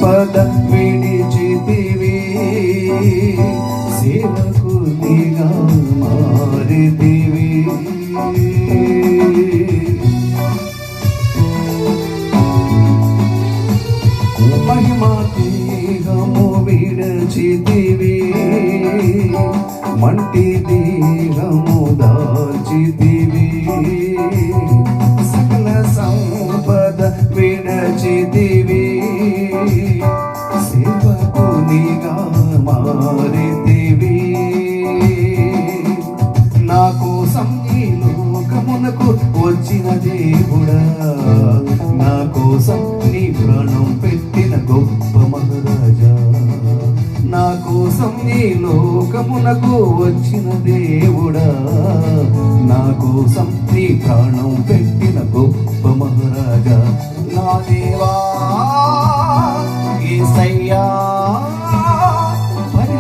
సంపద విడిచితివి, సేవకునిగా మారితివి. మహిమా దేహము విడచితివి, మంటి దేహము దాల్చితివి, సకల సంపద విడచితివి, సేవకునిగా మారితివి. నా కోసం ఈ లోకమునకు వచ్చిన దేవుడా, నా కోసం నీ ప్రాణం పెట్టిన గొప్ప మహారాజా, నా కోసం ఈ లోకమునకు వచ్చిన దేవుడా, నా కోసం నీ ప్రాణం పెట్టిన గొప్ప మహారాజా. నా దేవా